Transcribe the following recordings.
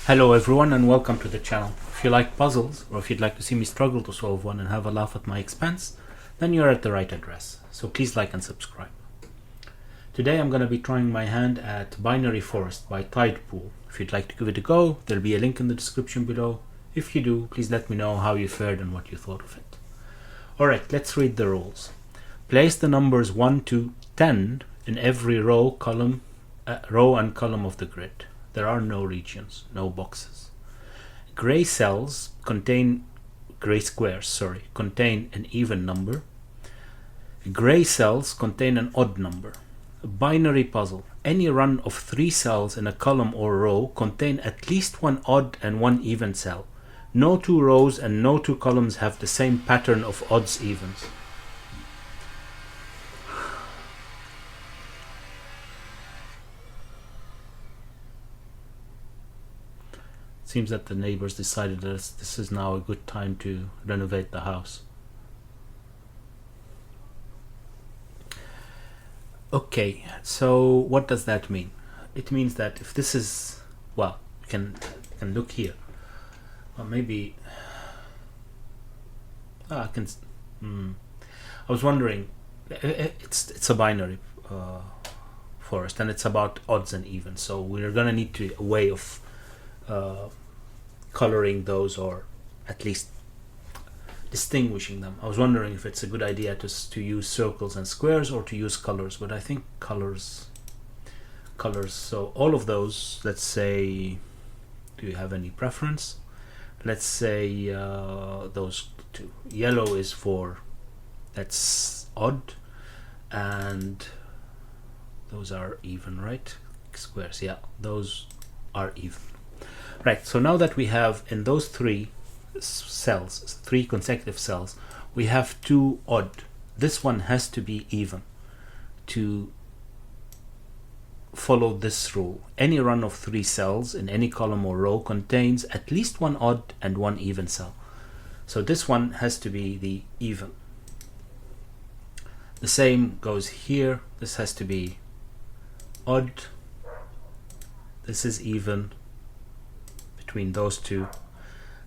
Hello everyone and welcome to the channel. If you like puzzles or if you'd like to see me struggle to solve one and have a laugh at my expense, then you're at the right address. So please like and subscribe. Today I'm going to be trying my hand at Binary Forest by TidePool. If you'd like to give it a go, there'll be a link in the description below. If you do, please let me know how you fared and what you thought of it. Alright, let's read the rules. Place the numbers 1 to 10 in every row and column of the grid. There are no regions, no boxes. Gray squares contain an even number. Gray cells contain an odd number. A binary puzzle. Any run of 3 cells in a column or row contain at least one odd and one even cell. No 2 rows and no 2 columns have the same pattern of odds evens. Seems that the neighbors decided that this is now a good time to renovate the house. Okay, so what does that mean? It means that if this is, well, you can look here. Or maybe I can. I was wondering. It's a binary forest, and it's about odds and evens. So we're gonna need a way of coloring those, or at least distinguishing them. I was wondering if it's a good idea to use circles and squares or to use colors, but I think colors. So all of those, let's say, do you have any preference? Let's say those two. Yellow is for, that's odd, and those are even, right? Squares, yeah, those are even. Right, so now that we have in those 3 cells, 3 consecutive cells, we have 2 odd. This one has to be even to follow this rule. Any run of 3 cells in any column or row contains at least one odd and one even cell. So this one has to be the even. The same goes here. This has to be odd. This is even between those 2,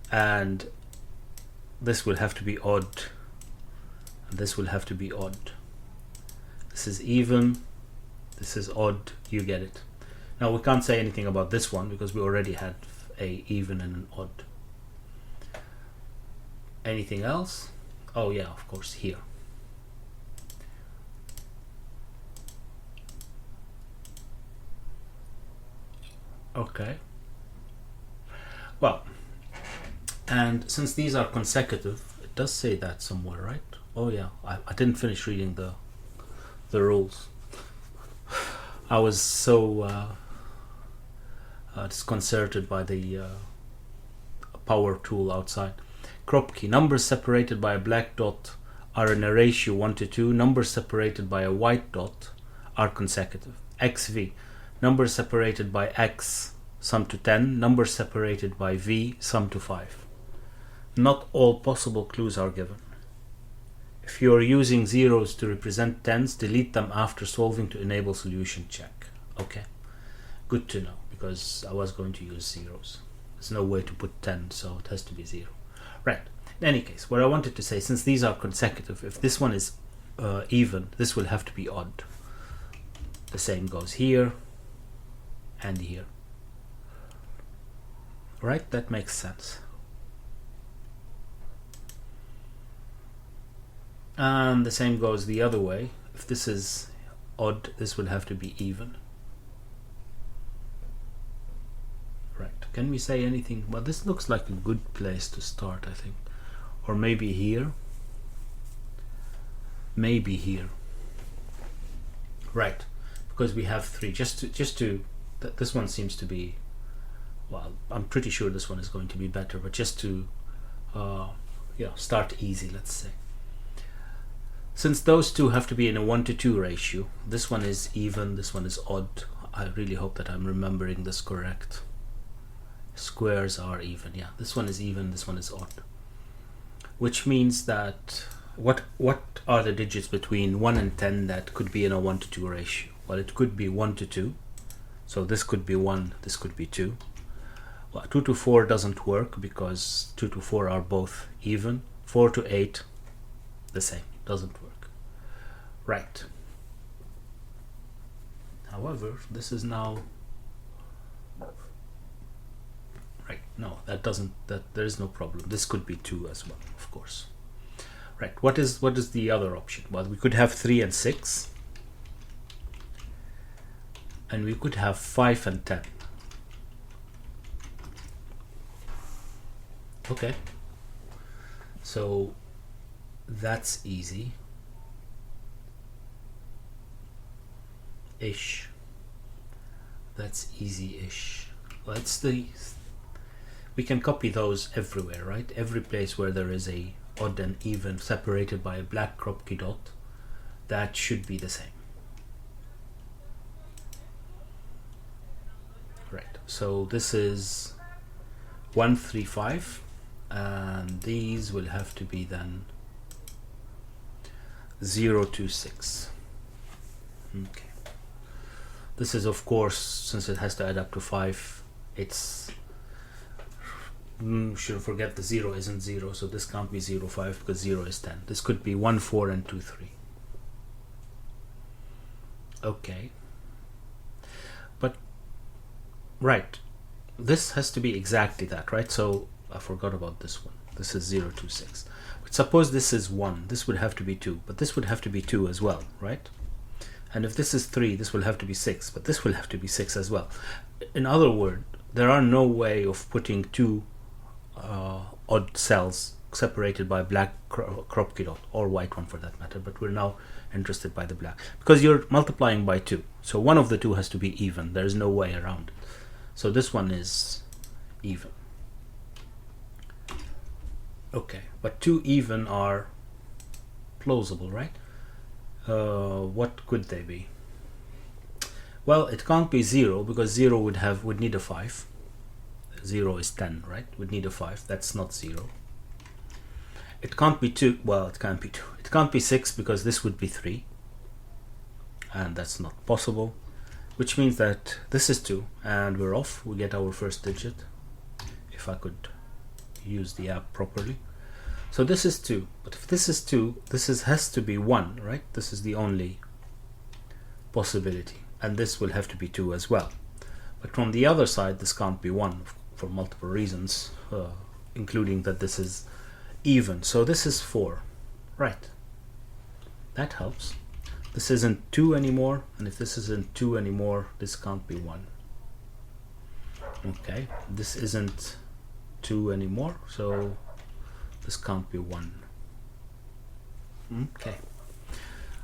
and this will have to be odd, and this will have to be odd. This is even, this is odd. You get it. Now we can't say anything about this one because we already had a even and an odd. Anything else? Oh yeah, of course, here. Okay. Well, and since these are consecutive, it does say that somewhere, right? Oh yeah, I didn't finish reading the rules. I was so disconcerted by the power tool outside. Kropi, numbers separated by a black dot are in a ratio 1 to 2. Numbers separated by a white dot are consecutive. XV, numbers separated by X sum to 10, numbers separated by V sum to 5. Not all possible clues are given. If you are using zeros to represent tens, delete them after solving to enable solution check. Okay, good to know, because I was going to use zeros. There's no way to put 10, so it has to be 0. Right, in any case, what I wanted to say, since these are consecutive, if this one is even, this will have to be odd. The same goes here and here. Right, that makes sense. And the same goes the other way. If this is odd, this will have to be even. Right, can we say anything? Well, this looks like a good place to start, I think. Or maybe here. Maybe here. Right, because we have 3. This one seems to be, well, I'm pretty sure this one is going to be better, but just to start easy, let's say. Since those 2 have to be in a 1 to 2 ratio, this one is even, this one is odd. I really hope that I'm remembering this correct. Squares are even, yeah. This one is even, this one is odd. Which means that, what are the digits between 1 and 10 that could be in a 1 to 2 ratio? Well, it could be 1 to 2. So this could be 1, this could be 2. Well, 2 to 4 doesn't work because 2 to 4 are both even. 4 to 8, the same, doesn't work. Right. However, this is now right. No, that doesn't. That there is no problem. This could be 2 as well, of course. Right. What is the other option? Well, we could have 3 and 6, and we could have 5 and 10. Okay. So that's easy. Ish. That's easy-ish. We can copy those everywhere, right? Every place where there is a odd and even separated by a black Kropi dot, that should be the same. Right. So this is 1, 3, 5, and these will have to be then 0, 2, 6. Okay. This is, of course, since it has to add up to 5, it's should forget the 0 isn't 0, so this can't be 0, 5 because 0 is 10. This could be 1, 4 and 2, 3. Okay. But right, this has to be exactly that, right? So I forgot about this one. This is 0, 2, 6. But suppose this is 1, this would have to be 2, but this would have to be 2 as well, right? And if this is 3, this will have to be 6, but this will have to be 6 as well. In other words, there are no way of putting 2 odd cells separated by black Kropi dot, or white one for that matter, but we're now interested by the black, because you're multiplying by 2. So one of the two has to be even. There's no way around it. So this one is even. Okay, but 2 even are plausible, right? What could they be? Well, it can't be 0 because 0 would need a 5. 0 is 10, right? Would need a 5. That's not 0. It can't be 2. Well, it can't be 2. It can't be 6 because this would be 3, and that's not possible, which means that this is 2, and we're off. We get our first digit, if I could use the app properly. So this is 2, but if this is 2, has to be 1, right? This is the only possibility, and this will have to be 2 as well. But from the other side, this can't be 1 for multiple reasons, including that this is even. So this is 4, right? That helps. This isn't 2 anymore, and if this isn't 2 anymore, this can't be 1. Okay, this isn't 2 anymore, so this can't be 1. Okay.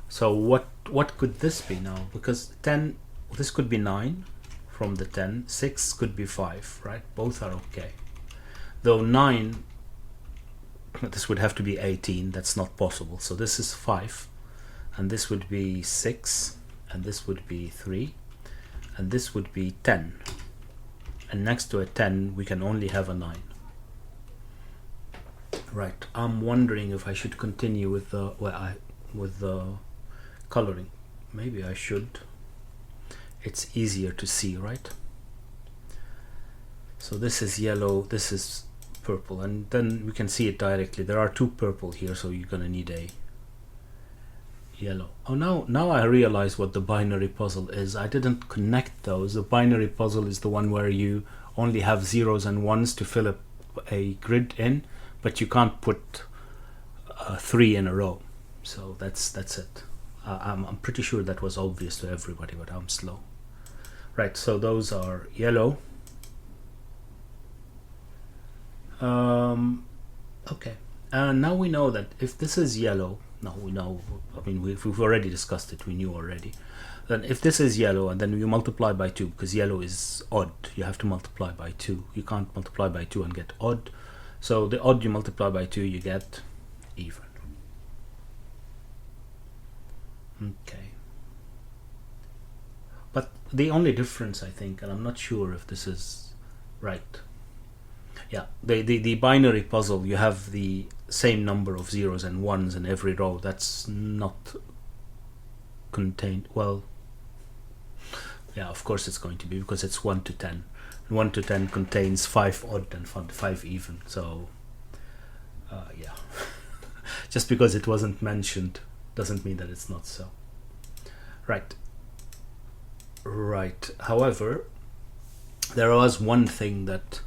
So what could this be now? Because 10, this could be 9 from the 10. 6 could be 5, right? Both are okay. Though 9, this would have to be 18. That's not possible. So this is 5, and this would be 6, and this would be 3, and this would be 10. And next to a 10, we can only have a 9. Right. I'm wondering if I should continue with the coloring. Maybe I should. It's easier to see, right? So this is yellow, this is purple, and then we can see it directly. There are 2 purple here, so you're gonna need a yellow. Oh, now I realize what the binary puzzle is. I didn't connect those. The binary puzzle is the one where you only have zeros and ones to fill up a grid in, but you can't put 3 in a row. So that's it. I'm pretty sure that was obvious to everybody, but I'm slow. Right, so those are yellow. Okay, and now we know that if this is yellow, now we know, I mean, we've already discussed it, we knew already. Then if this is yellow, and then you multiply by 2, because yellow is odd, you have to multiply by 2. You can't multiply by 2 and get odd. So the odd you multiply by 2, you get even. Okay. But the only difference, I think, and I'm not sure if this is right. Yeah, the binary puzzle, you have the same number of zeros and ones in every row. That's not contained. Well, yeah, of course it's going to be, because it's 1 to 10. 1 to 10 contains 5 odd and 5 even. So yeah, just because it wasn't mentioned doesn't mean that it's not so. Right. However, there was one thing that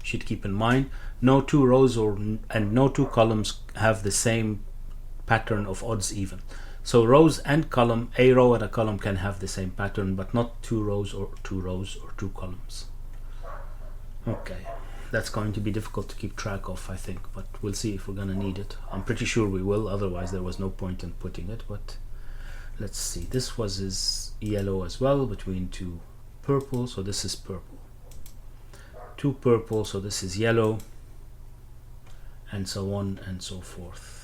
you should keep in mind. No two rows and no two columns have the same pattern of odds even. So rows and column, a row and a column can have the same pattern, but not two rows or two columns. Okay, that's going to be difficult to keep track of, I think, but we'll see if we're gonna need it. I'm pretty sure we will, otherwise there was no point in putting it. But let's see, this was his yellow as well, between two purple, so this is purple. Two purple, so this is yellow, and so on and so forth.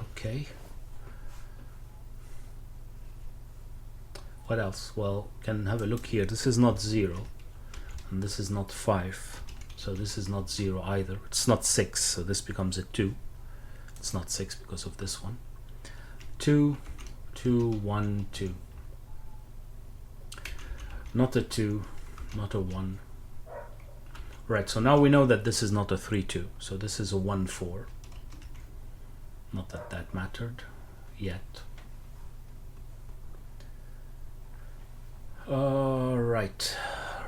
Okay. What else? Well, can have a look here. This is not 0, and this is not 5, so this is not 0 either. It's not 6, so this becomes a 2. It's not 6 because of this one. 2, 2, 1, 2. Not a 2, not a 1. Right, so now we know that this is not a 3, 2, so this is a 1, 4. Not that that mattered yet.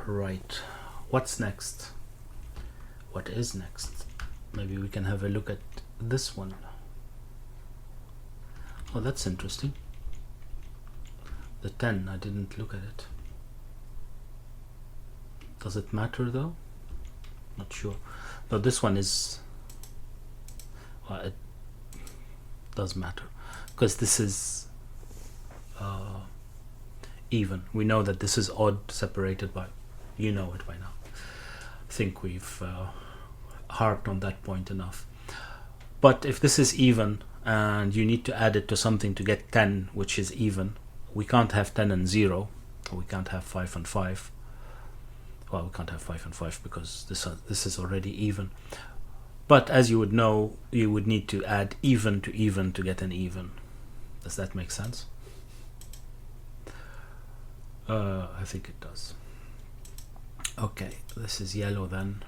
Right. What's next? What is next? Maybe we can have a look at this one. Oh, that's interesting. The 10, I didn't look at it. Does it matter though? Not sure. No, this one is... well, it does matter, because this is even. We know that this is odd separated by... you know it by now. I think we've harped on that point enough. But if this is even and you need to add it to something to get 10, which is even, we can't have 10 and 0, or we can't have 5 and 5. Well, we can't have 5 and 5 because this is already even. But as you would know, you would need to add even to get an even. Does that make sense? I think it does. Okay, this is yellow then.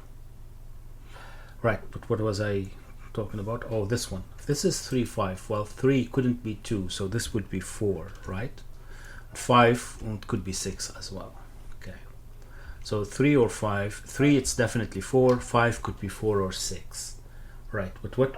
Right, but what was I talking about? Oh, this one. If this is 3, 5, well, 3 couldn't be 2, so this would be 4, right? 5 could be 6 as well. Okay, so 3 or 5. 3, it's definitely 4. 5 could be 4 or 6. Right, but what...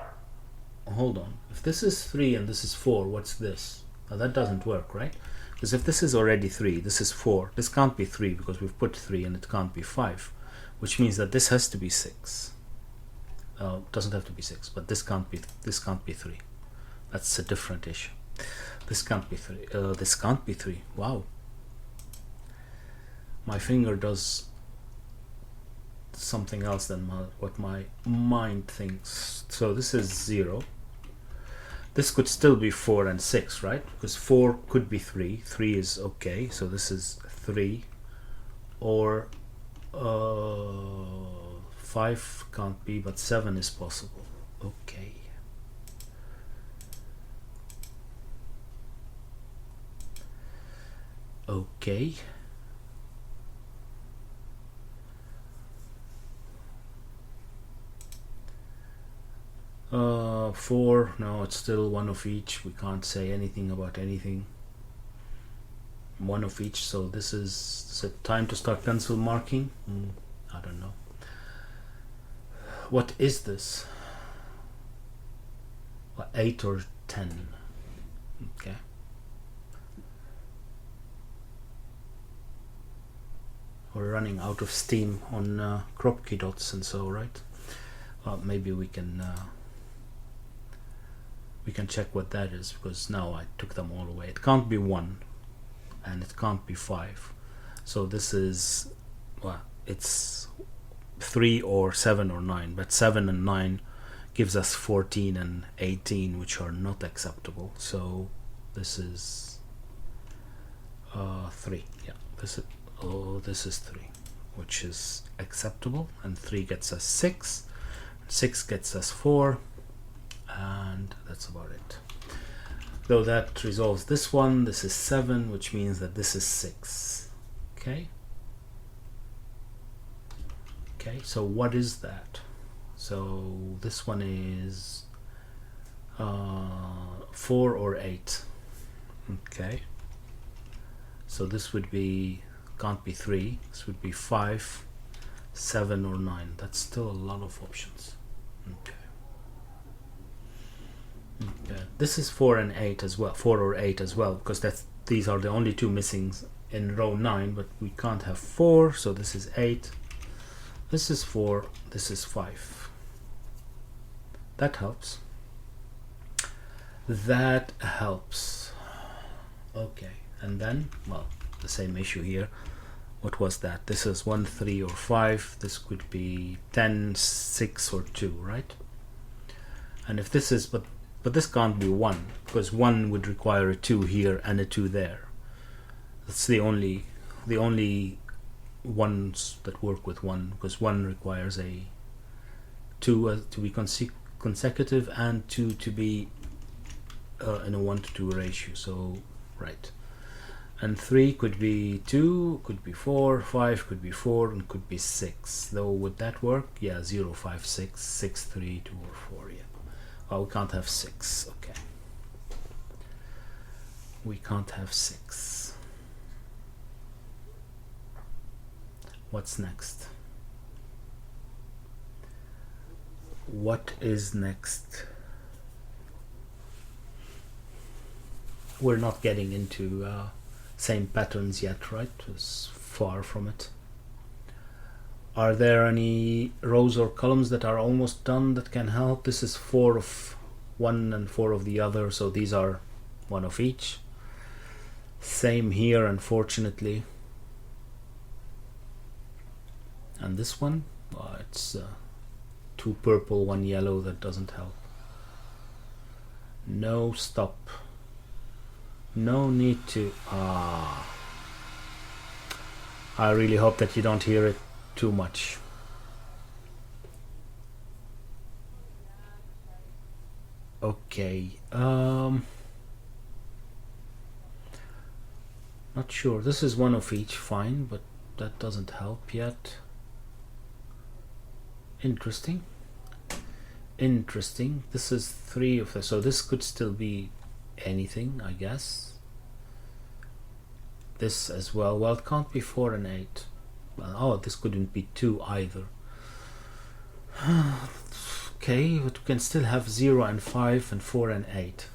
hold on. If this is 3 and this is 4, what's this? Now that doesn't work, right? Because if this is already 3, this is 4. This can't be 3 because we've put 3, and it can't be 5, which means that this has to be 6. Doesn't have to be 6, but this can't be 3. That's a different issue. This can't be 3. This can't be 3. Wow. My finger does something else than what my mind thinks. So this is 0. This could still be 4 and 6, right? Because 4 could be 3. 3 is okay, so this is 3. Or 5 can't be, but 7 is possible. Okay. Okay. Four, no, it's still one of each. We can't say anything about anything. One of each, so this is it time to start pencil marking? I don't know. What is this? 8 or 10? Okay. We're running out of steam on Kropi dots and so, right? Well, maybe we can check what that is, because now I took them all away. It can't be 1 and it can't be 5, so this is, well, it's 3 or 7 or 9, but 7 and 9 gives us 14 and 18, which are not acceptable. So this is 3. Yeah, this is 3, which is acceptable, and 3 gets us 6, 6 gets us 4, and that's about it. Though that resolves this one. This is 7, which means that this is 6. Okay. Okay, so what is that? So this one is 4 or 8. Okay. So this would be, can't be 3. This would be 5, 7 or 9. That's still a lot of options. Okay. Okay. This is 4 and 8 as well, 4 or 8 as well, because these are the only two missing in row 9, but we can't have 4, so this is 8. This is 4, this is 5. That helps. That helps. Okay, and then, well, the same issue here. What was that? This is 1, 3 or 5. This could be 10, 6 or 2, right? And if this is, but this can't be 1, because 1 would require a 2 here and a 2 there. That's the only ones that work with 1, because 1 requires a 2 to be consecutive and 2 to be in a 1 to 2 ratio. So right, and 3 could be 2, could be 4, 5 could be 4, and could be 6. Though would that work? Yeah, 0, 5, 6, 6, 3, 2 or 4. Yeah. Oh, we can't have 6. Okay, we can't have 6. What's next? What is next? We're not getting into same patterns yet, right? It's far from it. Are there any rows or columns that are almost done that can help? This is 4 of one and 4 of the other, so these are 1 of each. Same here, unfortunately. And this one, it's 2 purple, 1 yellow. That doesn't help. No, stop. No need to. I really hope that you don't hear it too much. Okay. Not sure. This is 1 of each, fine, but that doesn't help yet. Interesting. Interesting. This is 3 of this, so this could still be anything, I guess. This as well. Well, it can't be 4 and 8. Well, oh, this couldn't be 2 either. Okay, but we can still have 0 and 5 and 4 and 8.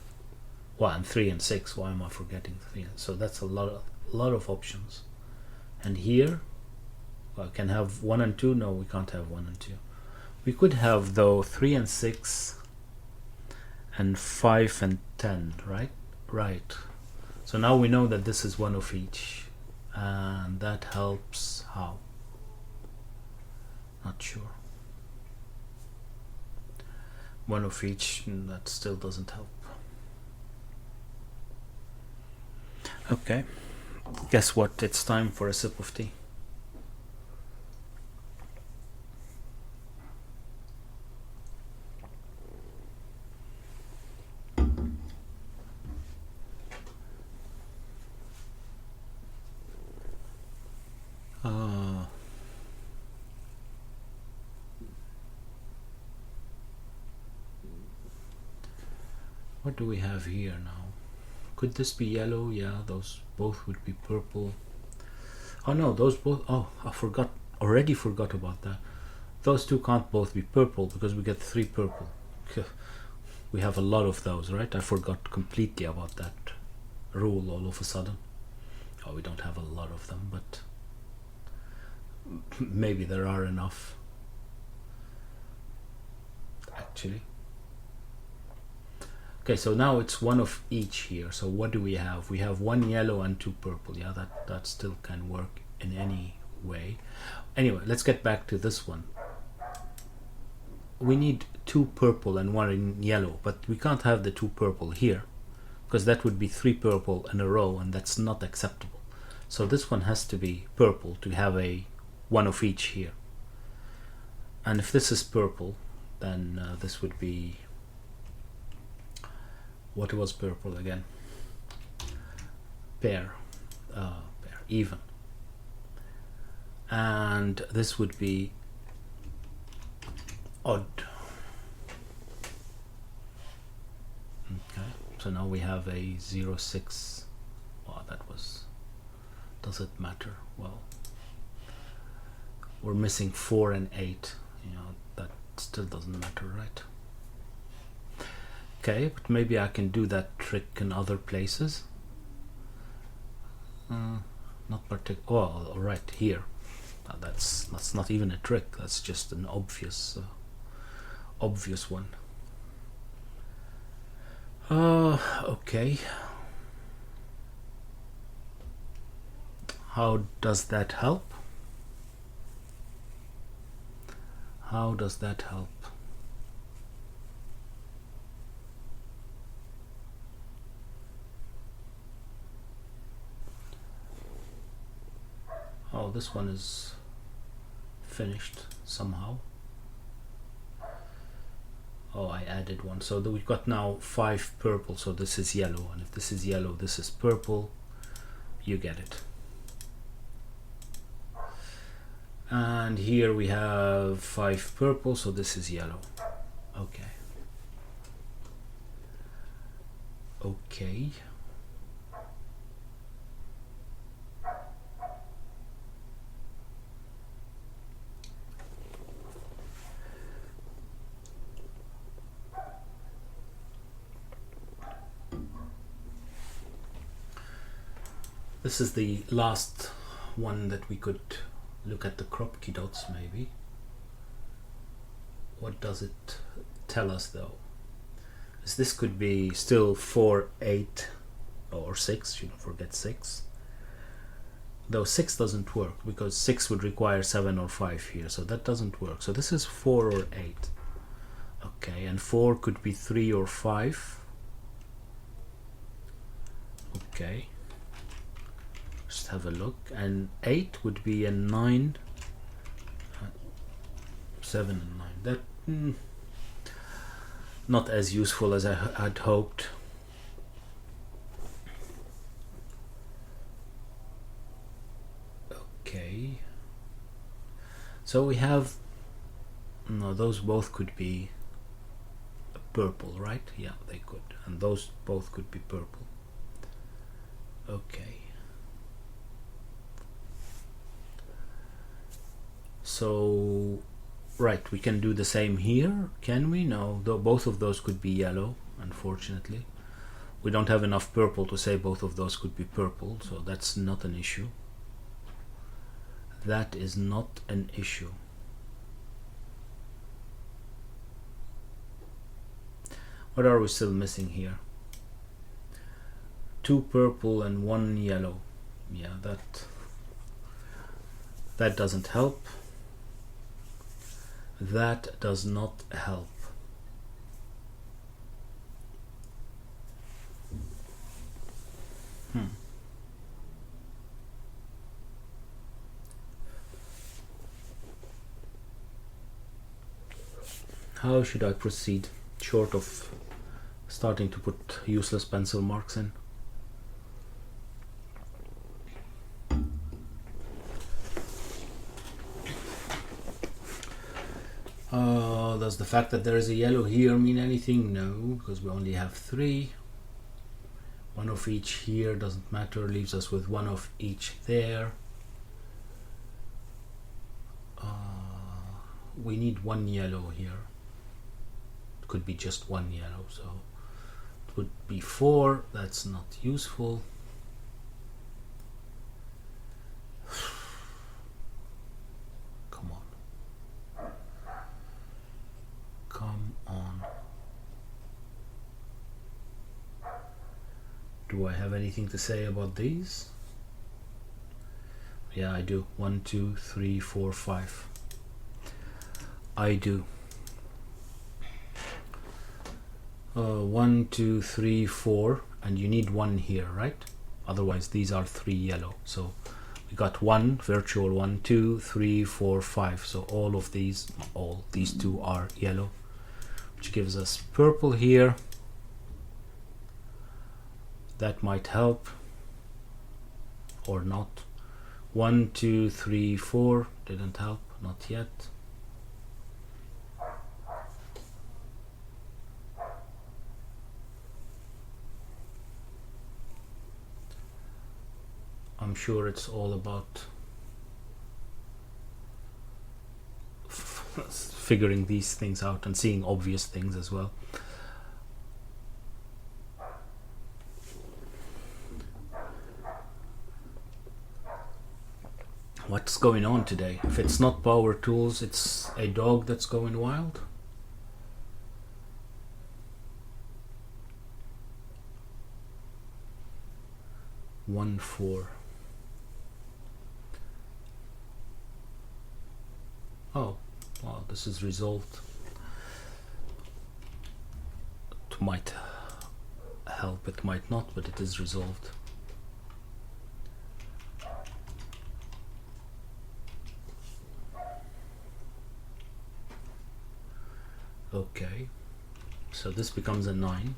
Well, and 3 and 6. Why am I forgetting 3? So that's a lot of options. And here, well, can have 1 and 2. No, we can't have 1 and 2. We could have, though, 3 and 6 and 5 and 10, right? Right. So now we know that this is 1 of each, and that helps. How? Not sure. 1 of each, that still doesn't help. Okay, guess what? It's time for a sip of tea. What do we have here now? Could this be yellow? Yeah, those both would be purple. Oh no, those both. Oh, already forgot about that. Those two can't both be purple because we get 3 purple. We have a lot of those, right? I forgot completely about that rule all of a sudden. Oh, we don't have a lot of them, but maybe there are enough. Actually. Okay, so now it's 1 of each here. So what do we have? We have 1 yellow and 2 purple. Yeah, that still can work in any way. Anyway, let's get back to this one. We need 2 purple and 1 in yellow, but we can't have the 2 purple here because that would be 3 purple in a row, and that's not acceptable. So this one has to be purple to have a 1 of each here. And if this is purple, then this would be what was purple again? Pair, even. And this would be odd. Okay, so now we have a 0, 6. Wow, that was, does it matter? Well, we're missing 4 and 8. You know, that still doesn't matter, right? Okay, but maybe I can do that trick in other places. Not particular. Oh, right here. That's not even a trick. That's just an obvious one. Okay. How does that help? How does that help? Oh, this one is finished somehow. Oh, I added one. So we've got now 5 purple. So this is yellow. And if this is yellow, this is purple. You get it. And here we have 5 purple. So this is yellow. Okay. Okay. This is the last one that we could look at, the Kropi dots maybe. What does it tell us though? This could be still 4, 8 or 6, you don't forget 6. Though 6 doesn't work because 6 would require 7 or 5 here, so that doesn't work. So this is 4 or 8. Okay, and 4 could be 3 or 5. Okay. Just have a look, and 8 would be a 9, 7 and 9. That not as useful as I had hoped. Okay, so we have, no, those both could be purple, right? Yeah, they could, and those both could be purple. Okay. So, right, we can do the same here, can we? No, though both of those could be yellow, unfortunately. We don't have enough purple to say both of those could be purple, so that's not an issue. That is not an issue. What are we still missing here? 2 purple and 1 yellow. Yeah, that doesn't help. That does not help. How should I proceed, short of starting to put useless pencil marks in? Does the fact that there is a yellow here mean anything? No, because we only have 3. 1 of each here doesn't matter, leaves us with 1 of each there. We need 1 yellow here. It could be just 1 yellow, so it would be 4. That's not useful. Come on. Come on. Do I have anything to say about these? Yeah, I do. 1, 2, 3, 4, 5. I do. 1, 2, 3, 4, and you need 1 here, right? Otherwise, these are 3 yellow. So we got 1 virtual 1, 2, 3, 4, 5. So all of these, these 2 are yellow, which gives us purple here. That might help or not. 1, 2, 3, 4 didn't help, not yet. I'm sure it's all about figuring these things out and seeing obvious things as well. What's going on today? If it's not power tools, it's a dog that's going wild. One, 4. Oh, well, this is resolved. It might help, it might not, but it is resolved. Okay, so this becomes a 9,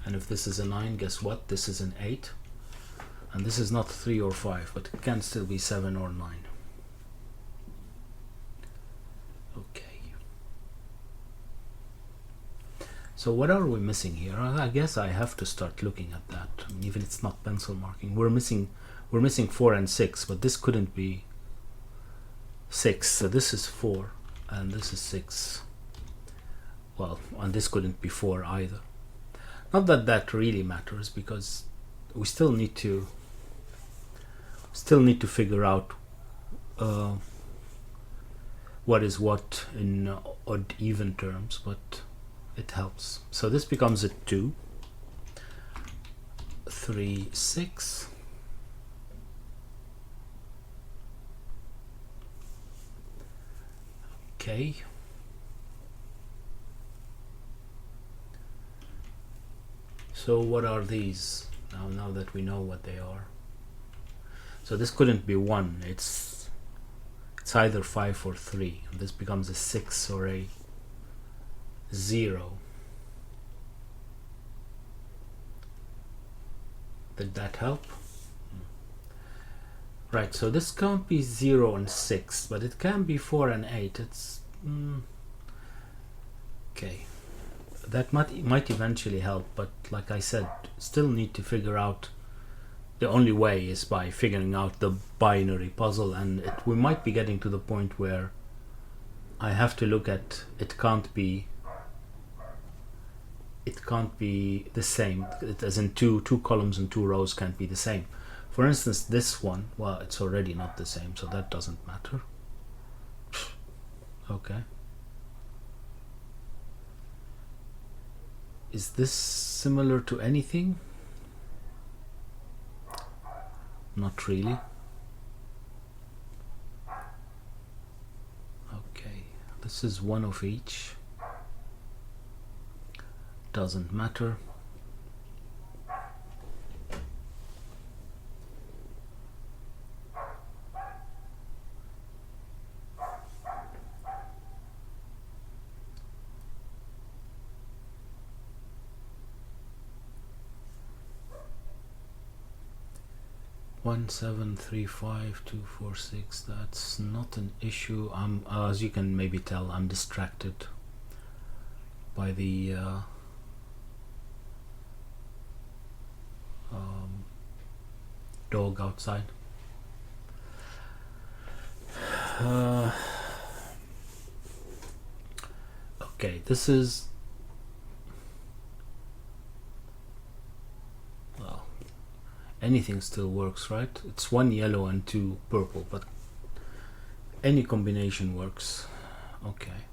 and if this is a 9, guess what? This is an 8, and this is not 3 or 5, but it can still be 7 or 9. Okay. So what are we missing here? I guess I have to start looking at that. I mean, even it's not pencil marking. We're missing 4 and 6, but this couldn't be 6. So this is 4, and this is 6. Well, and this couldn't be 4 either. Not that that really matters, because we still need to figure out what is what in odd even terms, but it helps. So this becomes a 2, 3, 6. Okay. So what are these now that we know what they are? So this couldn't be 1. It's either 5 or 3. And this becomes a 6 or a 0. Did that help? Right, so this can't be 0 and 6, but it can be 4 and 8. It's okay. That might eventually help, but like I said, still need to figure out. The only way is by figuring out the binary puzzle, and we might be getting to the point where I have to look at it. Can't be the same. As in two columns and 2 rows can't be the same. For instance, this one, well, it's already not the same, so that doesn't matter. Okay. Is this similar to anything? Not really. Okay, this is one of each. Doesn't matter. One, 7, 3, 5, 2, 4, 6. That's not an issue. As you can maybe tell, I'm distracted by the dog outside. Okay, this is, well, anything still works, right? It's 1 yellow and 2 purple, but any combination works. Okay.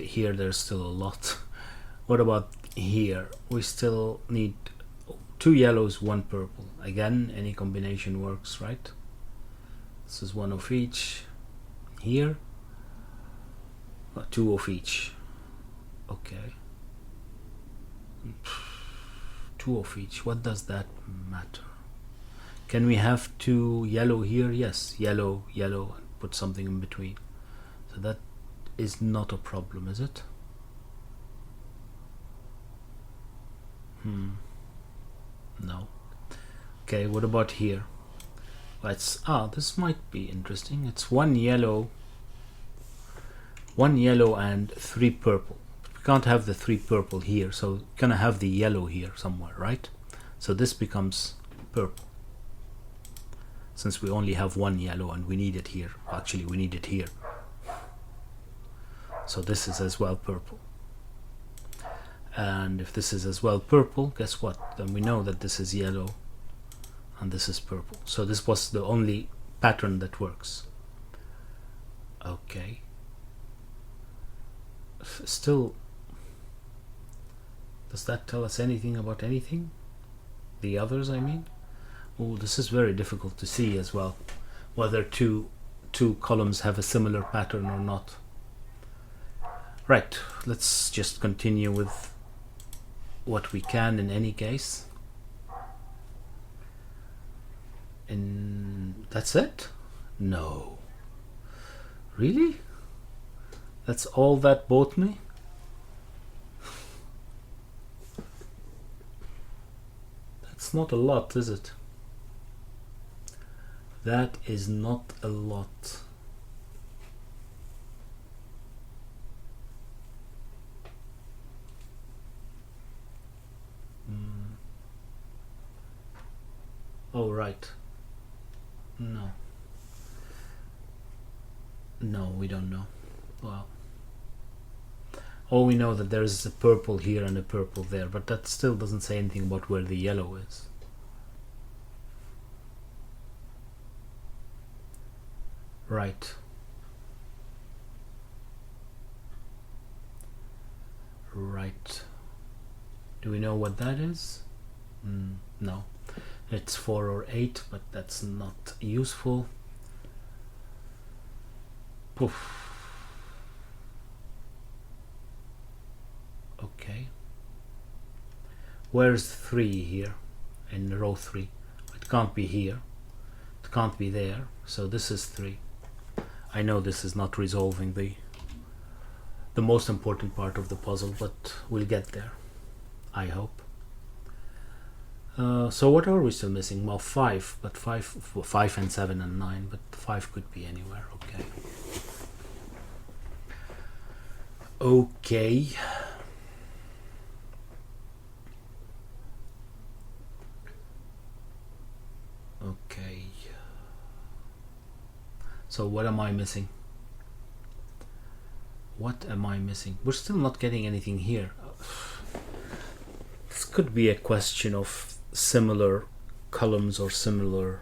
Here there's still a lot. What about here? We still need 2 yellows, 1 purple. Again, any combination works, right? This is 1 of each. Here, 2 of each. Okay. 2 of each. What does that matter? Can we have 2 yellow here? Yes, yellow, yellow, and put something in between. So that is not a problem, is it? No. Okay, what about here? Let's this might be interesting. It's one yellow and 3 purple. We can't have the 3 purple here, so we're gonna have the yellow here somewhere, right? So this becomes purple, since we only have one yellow and we need it here. Actually, we need it here. So this is as well purple. And if this is as well purple, guess what? Then we know that this is yellow and this is purple. So this was the only pattern that works. Okay. Still, does that tell us anything about anything? The others, I mean? Oh, this is very difficult to see as well, whether two columns have a similar pattern or not. Right, let's just continue with what we can in any case. And that's it? No. Really? That's all that bought me? That's not a lot, is it? That is not a lot. Oh, right. No. No, we don't know. Well, all we know that there's a purple here and a purple there, but that still doesn't say anything about where the yellow is. Right. Right. Do we know what that is? No. It's 4 or 8, but that's not useful. Poof. Okay. Where's 3 here in row 3? It can't be here. It can't be there. So this is 3. I know this is not resolving the most important part of the puzzle, but we'll get there, I hope. So what are we still missing? Well, 5, but 5 and 7 and 9, but 5 could be anywhere. Okay. Okay. Okay. So what am I missing? What am I missing? We're still not getting anything here. This could be a question of similar columns or similar.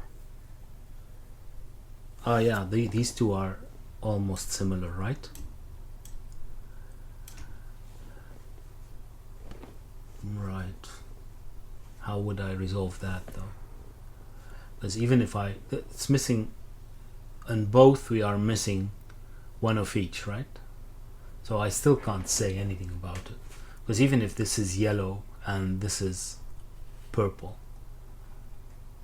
Yeah, these two are almost similar, right? Right. How would I resolve that though? Because even if it's missing, and both we are missing one of each, right? So I still can't say anything about it. Because even if this is yellow and this is purple,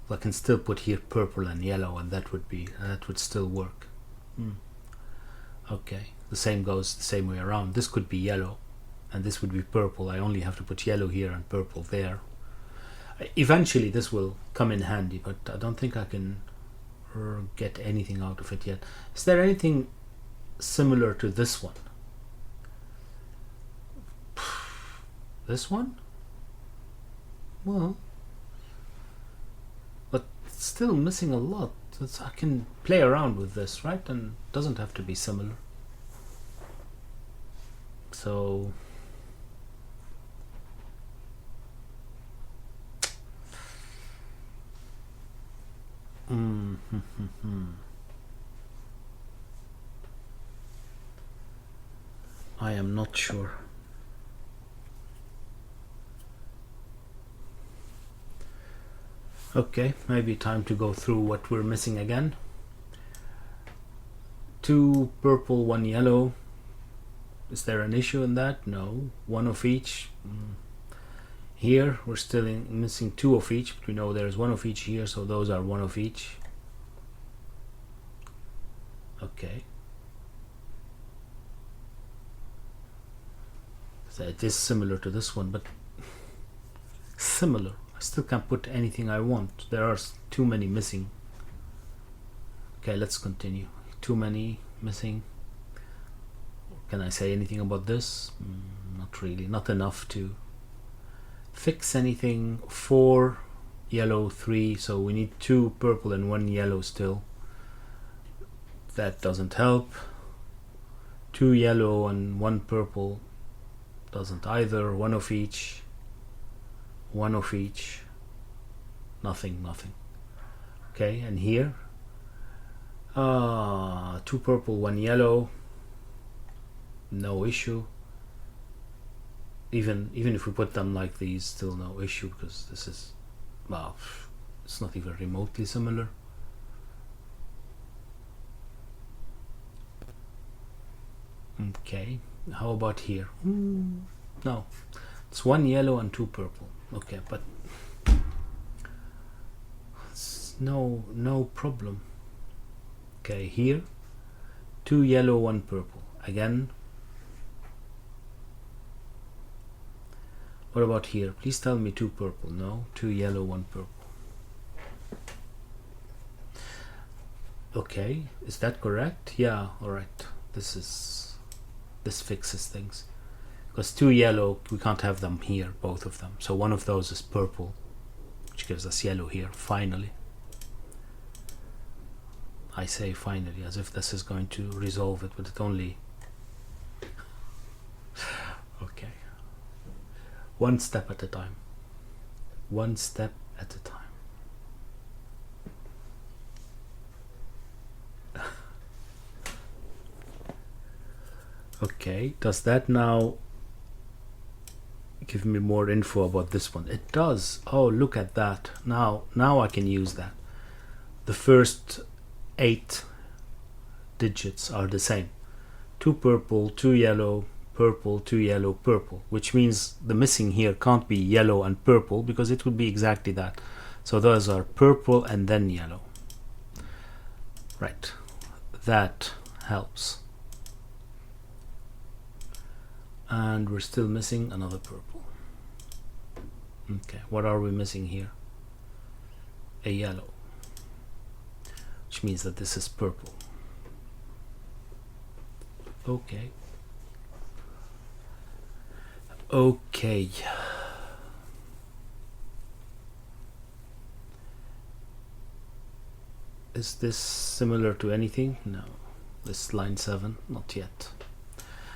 I can still put here purple and yellow, and that would still work. Okay, the same goes the same way around. This could be yellow and this would be purple. I only have to put yellow here and purple there. Eventually this will come in handy, but I don't think I can get anything out of it yet. Is there anything similar to this one? This one? Well, but still missing a lot. I can play around with this, right? And it doesn't have to be similar. So I am not sure. Okay, maybe time to go through what we're missing again. 2 purple, 1 yellow. Is there an issue in that? No. 1 of each. Here we're still missing 2 of each, but we know there's 1 of each here, so those are 1 of each. Okay. So it is similar to this one, but Similar. I still can't put anything I want. There are too many missing. Okay, let's continue. Too many missing. Can I say anything about this? Not really. Not enough to fix anything. 4 yellow, 3. So we need 2 purple and 1 yellow still. That doesn't help. 2 yellow and 1 purple doesn't either. 1 of each. 1 of each. Nothing, nothing. Okay, and here 2 purple, 1 yellow. No issue. Even if we put them like these, still no issue, because this is, well, it's not even remotely similar. Okay, how about here? No, it's 1 yellow and 2 purple. Okay, but it's no problem. Okay, here 2 yellow, 1 purple. Again, what about here? Please tell me 2 purple. No, 2 yellow, 1 purple. Okay, is that correct? Yeah, alright. This fixes things. Because 2 yellow, we can't have them here, both of them. So one of those is purple, which gives us yellow here, finally. I say finally, as if this is going to resolve it, but it only... Okay. One step at a time. One step at a time. Okay, does that now give me more info about this one? It does. Oh, look at that. Now I can use that. The first 8 digits are the same. 2 purple, 2 yellow, purple, 2 yellow, purple, which means the missing here can't be yellow and purple, because it would be exactly that. So those are purple and then yellow. Right, that helps. And we're still missing another purple. Okay, what are we missing here? A yellow, which means that this is purple. Okay. Okay. Is this similar to anything? No. This line 7, not yet.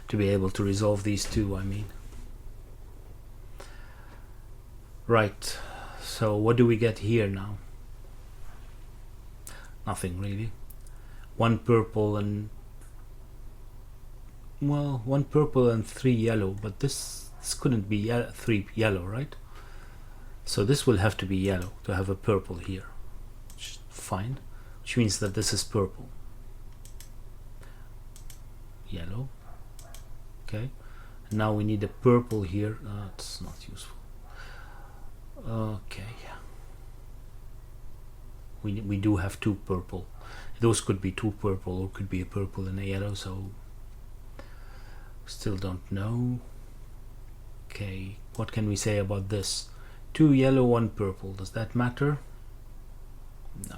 To be able to resolve these two, I mean. Right, so what do we get here now? Nothing really. 1 purple and, well, 1 purple and 3 yellow, but this couldn't be 3 yellow, right? So this will have to be yellow to have a purple here, which is fine, which means that this is purple. Yellow. Okay, now we need a purple here. That's not useful. Okay, we do have 2 purple. Those could be 2 purple, or could be a purple and a yellow, so still don't know. Okay, what can we say about this? 2 yellow, 1 purple. Does that matter? No.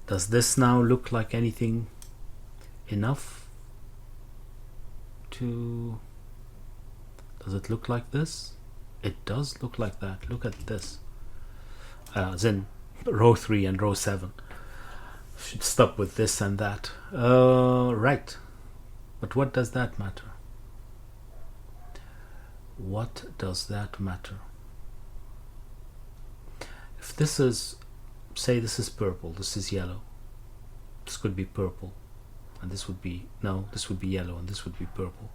Does this now look like anything enough? Does it look like this? It does look like that. Look at this. Then row 3 and row 7. Should stop with this and that. Right. But what does that matter? What does that matter? If this is, say this is purple, this is yellow, this could be purple, and this would be, no, this would be yellow and this would be purple.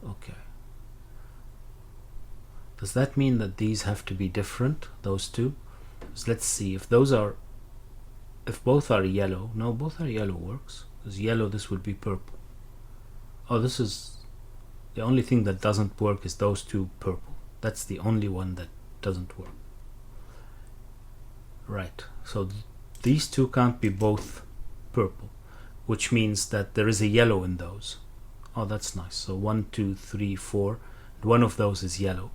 Okay. Does that mean that these have to be different, those two? So let's see if those are, if both are yellow. No, both are yellow works. Because yellow, this would be purple. Oh, this is the only thing that doesn't work is those two purple. That's the only one that doesn't work. Right. So these two can't be both purple, which means that there is a yellow in those. Oh, that's nice. So 1, 2, 3, 4. One of those is yellow.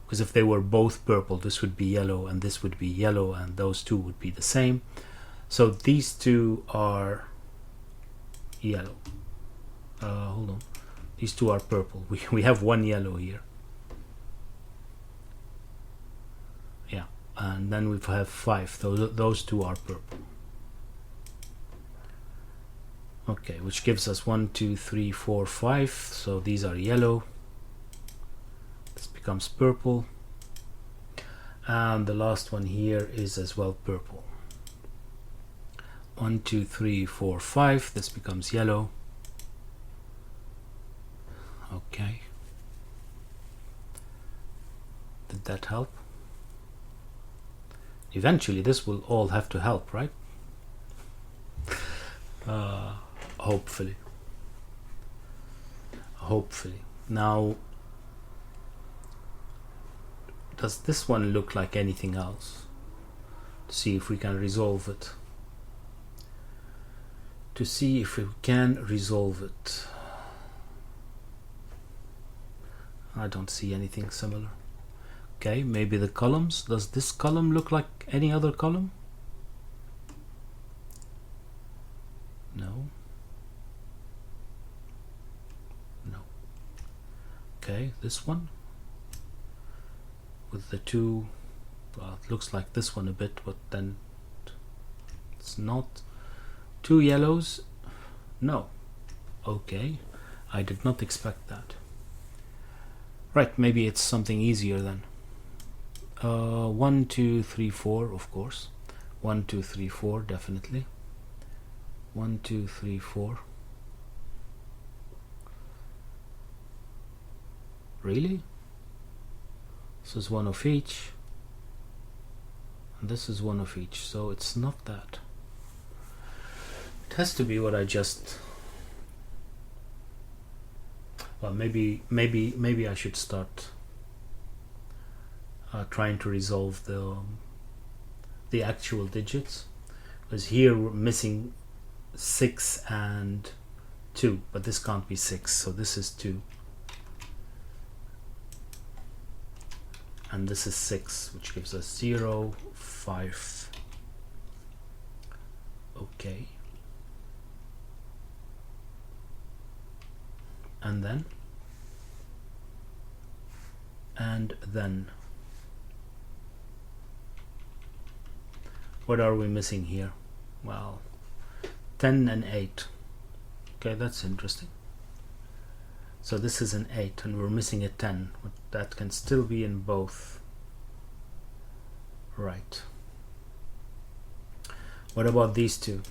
Because if they were both purple, this would be yellow and this would be yellow, and those two would be the same. So these two are yellow. Hold on. These two are purple. We have one yellow here. Yeah, and then we have 5. Those two are purple. Okay, which gives us 1, 2, 3, 4, 5. So these are yellow. This becomes purple. And the last one here is as well purple. 1, 2, 3, 4, 5. This becomes yellow. Okay. Did that help? Eventually this will all have to help, right? Hopefully. Now, does this one look like anything else? To see if we can resolve it. I don't see anything similar. Okay, maybe the columns. Does this column look like any other column? No. Okay, this one with the two, well, it looks like this one a bit, but then it's not. 2 yellows? No. Okay, I did not expect that. Right, maybe it's something easier then. 1, 2, 3, 4, of course. 1, 2, 3, 4, definitely. 1, 2, 3, 4. Really? This is one of each. And this is one of each, so it's not that. It has to be what I just... Well, maybe I should start trying to resolve the actual digits, because here we're missing 6 and 2, but this can't be 6, so this is 2, and this is 6, which gives us 0, 5. Okay, and then what are we missing here? Well, 10 and 8. Okay, that's interesting. So this is an 8 and we're missing a 10, but that can still be in both. Right. What about these two?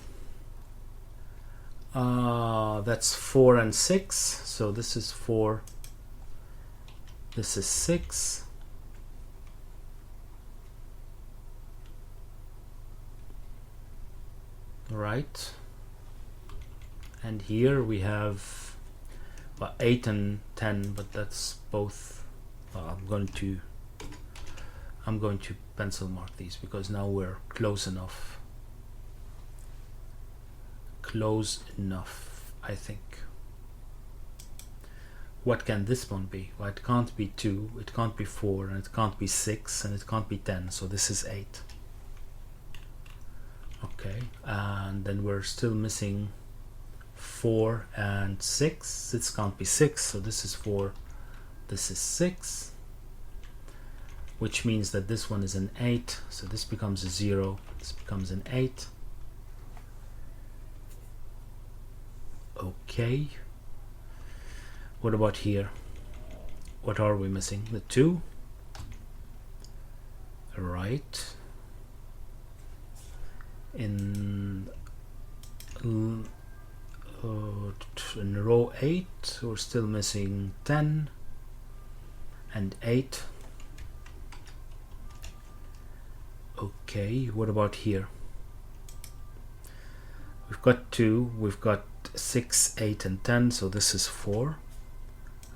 That's 4 and 6. So this is 4. This is 6. Right. And here we have 8 and 10, but that's both. I'm going to pencil mark these because now we're close enough. I think. What can this one be? Well, it can't be 2, it can't be 4, and it can't be 6, and it can't be 10, so this is 8. Okay, and then we're still missing 4 and 6. This can't be 6, so this is 4, this is 6, which means that this one is an 8, so this becomes a 0, this becomes an 8. Okay, what about here? What are we missing? The 2, right? In row 8 we're still missing 10 and 8. Okay, what about here? We've got 2, we've got 6, 8 and 10, so this is 4,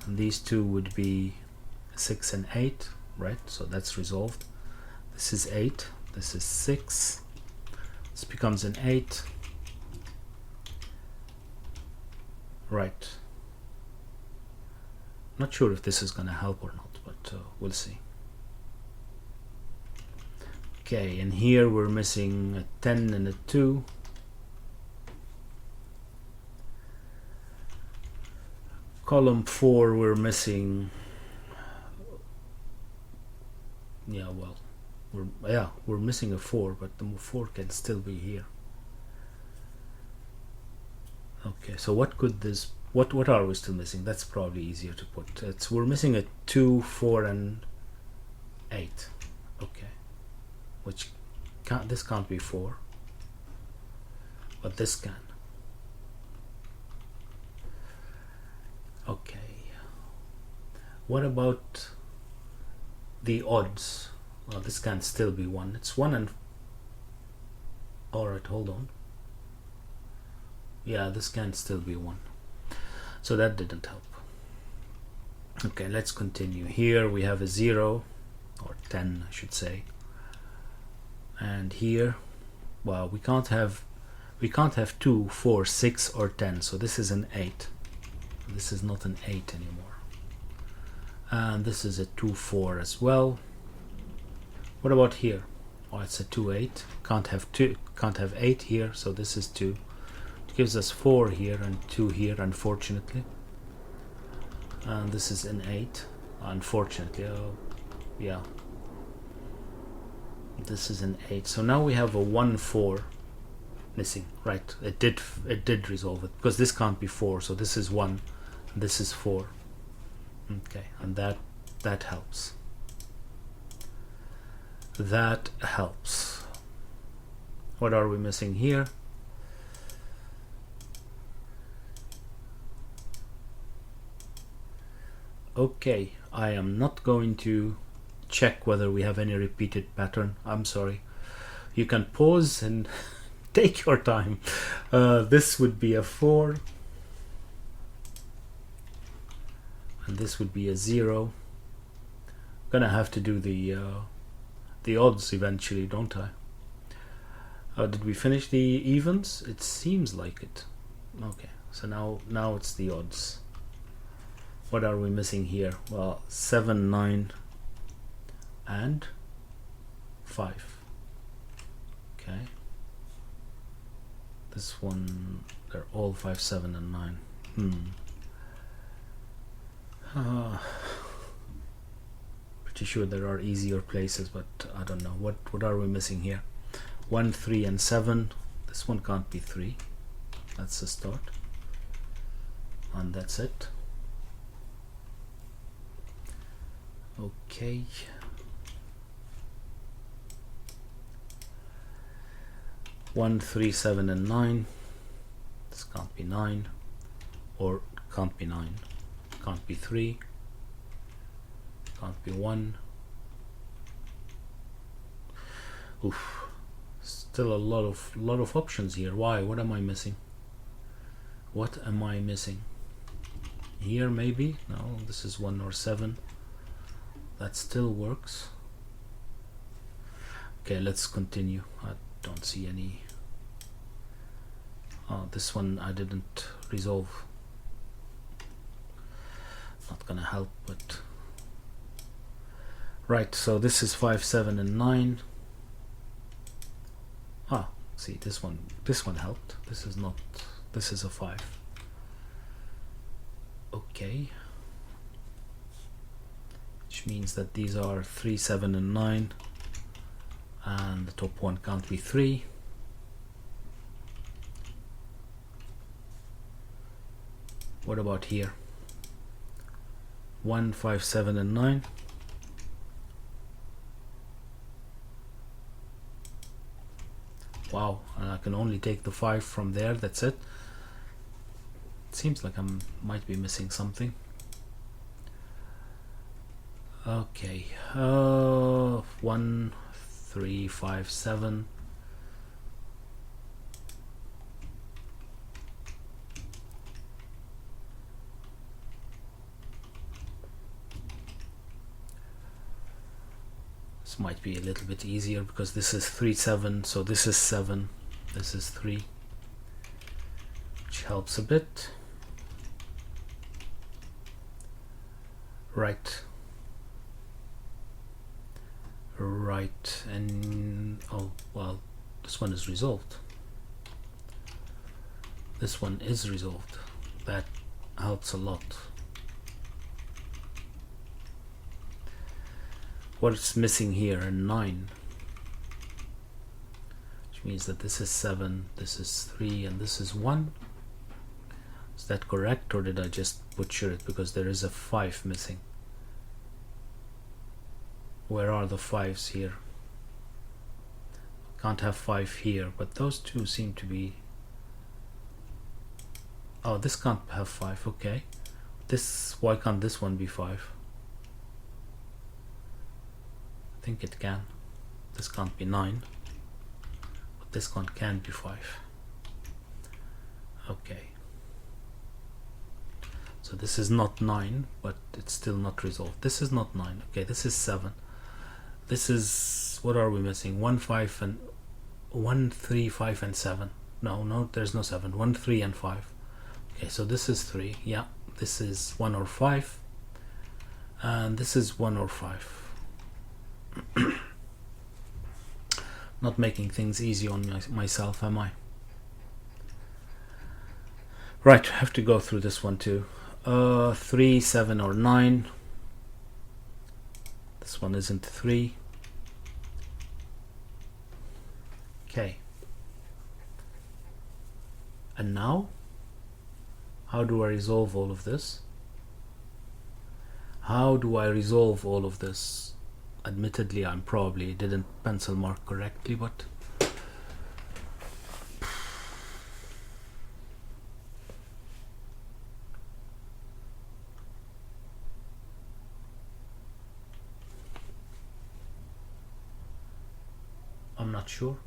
and these two would be 6 and 8, right? So that's resolved. This is 8, this is 6, this becomes an 8, right? Not sure if this is going to help or not, but we'll see. Okay, and here we're missing a 10 and a 2. Column 4 we're missing, we're missing a 4, but the 4 can still be here. Okay, so what could this, what are we still missing? That's probably easier to put. We're missing a 2, 4 and 8. Okay, which this can't be 4, but this can. Okay, what about the odds? Well, this can still be 1. It's 1 and... Alright, hold on. Yeah, this can still be 1. So that didn't help. Okay, let's continue. Here we have a 0, or 10 I should say. And here, well, we can't have 2, 4, 6 or 10, so this is an 8. This is not an 8 anymore. And this is a 2, 4 as well. What about here? Oh, it's a 2, 8. Can't have 8 here, so this is 2. It gives us 4 here and 2 here, unfortunately. And this is an 8, unfortunately. Yeah. This is an 8. So now we have a 1, 4 missing. Right, it did resolve it, because this can't be 4, so this is 1. This is 4. Okay, and that helps. That helps. What are we missing here? Okay, I am not going to check whether we have any repeated pattern. I'm sorry. You can pause and take your time. This would be a 4. And this would be a 0. I'm gonna have to do the odds eventually, don't I? Did we finish the evens? It seems like it. Okay, so now it's the odds. What are we missing here? Well, 7, 9 and 5. Okay, this one, they're all 5, 7 and 9. Pretty sure there are easier places, but I don't know. What are we missing here? 1, 3 and 7. This one can't be 3. That's the start, and that's it. Okay, one, 3, 7 and 9. This can't be 9, or can't be 9. Can't be 3. Can't be 1. Oof. Still a lot of options here. Why? What am I missing? What am I missing? Here maybe? No, this is 1 or 7. That still works. Okay, let's continue. I don't see any. Oh, this one I didn't resolve. Not gonna help, but right, so this is 5, 7 and 9. See, this one helped. This is a 5. Okay, which means that these are 3, 7 and 9, and the top one can't be 3. What about here? 1, 5, 7 and 9. Wow, and I can only take the 5 from there. That's it. Seems like I might be missing something. Okay, 1, 3, 5, 7. This might be a little bit easier because this is 3, 7, so this is 7, this is 3, which helps a bit. Right. Right, and oh well, this one is resolved. This one is resolved. That helps a lot. What's missing here? A 9. Which means that this is 7, this is 3, and this is 1. Is that correct, or did I just butcher it? Because there is a 5 missing. Where are the 5s here? Can't have 5 here, but those two seem to be... Oh, this can't have 5, okay. This, why can't this one be 5? I think it can. This can't be 9. But this one can be 5. Okay. So this is not 9, but it's still not resolved. This is not 9. Okay, this is 7. This is, what are we missing? 1, 5, and 1, 3, 5, and 7. No, there's no 7. 1, 3, and 5. Okay, so this is 3. Yeah, this is 1 or 5. And this is 1 or 5. Not making things easy on myself, am I? Right, I have to go through this one too. 3, 7, or 9. This one isn't 3. Okay. And now, how do I resolve all of this? How do I resolve all of this? Admittedly, I probably didn't pencil mark correctly, but I'm not sure.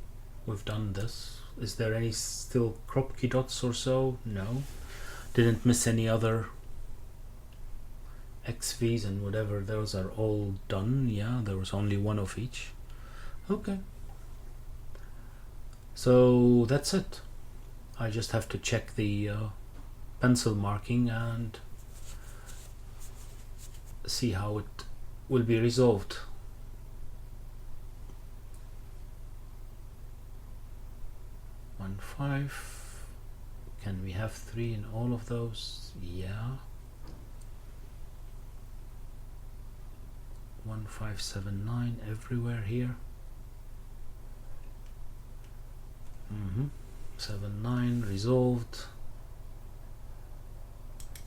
We've done this. Is there any still Kropi dots or so? No. Didn't miss any other XVs and whatever. Those are all done. Yeah, there was only one of each. Okay. So that's it. I just have to check the pencil marking and see how it will be resolved. One, 5. Can we have 3 in all of those? Yeah. 1, 5, 7, 9 everywhere here. 7, 9 resolved.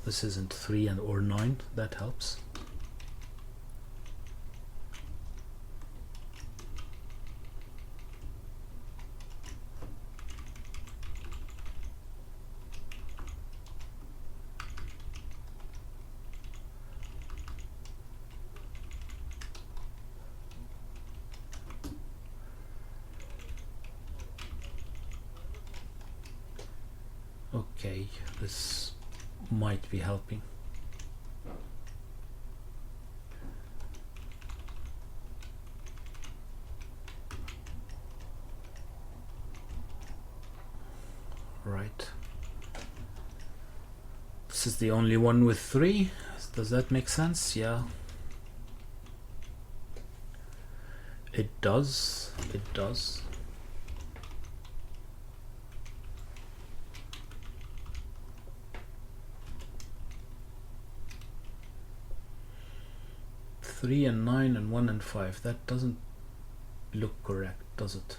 This isn't 3 and or 9. That helps. Okay, this might be helping. Right. This is the only one with 3. Does that make sense? Yeah. It does. It does. Three and 9 and 1 and 5. That doesn't look correct, does it?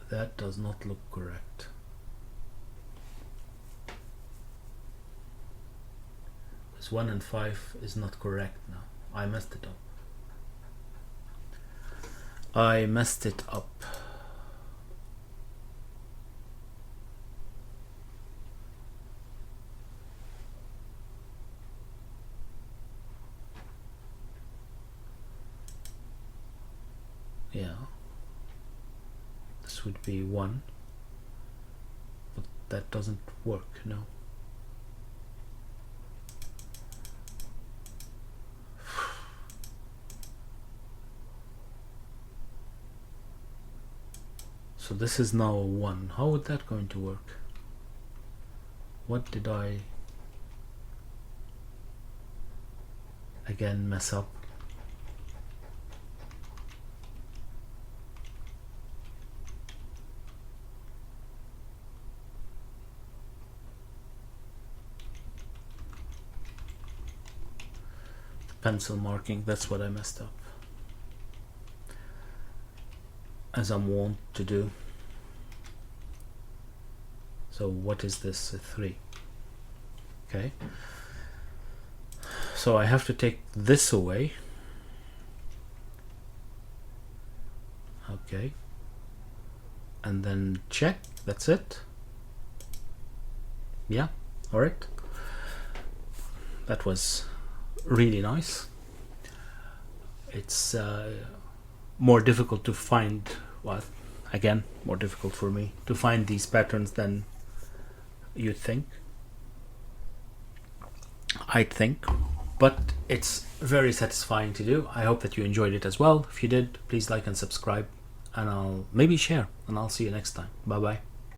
That does not look correct. Because 1 and 5 is not correct now. I messed it up. I messed it up. Yeah, this would be 1, but that doesn't work, no. So this is now 1. How would that going to work? What did I again mess up. Pencil marking, that's what I messed up, as I'm wont to do. So what is this? A 3. Okay, so I have to take this away. Okay, and then check. That's it. Yeah, all right. That was really nice. It's more difficult to find, well, again, more difficult for me to find these patterns than you'd think, I'd think, but it's very satisfying to do. I hope that you enjoyed it as well. If you did, please like and subscribe, and I'll maybe share, and I'll see you next time. Bye bye.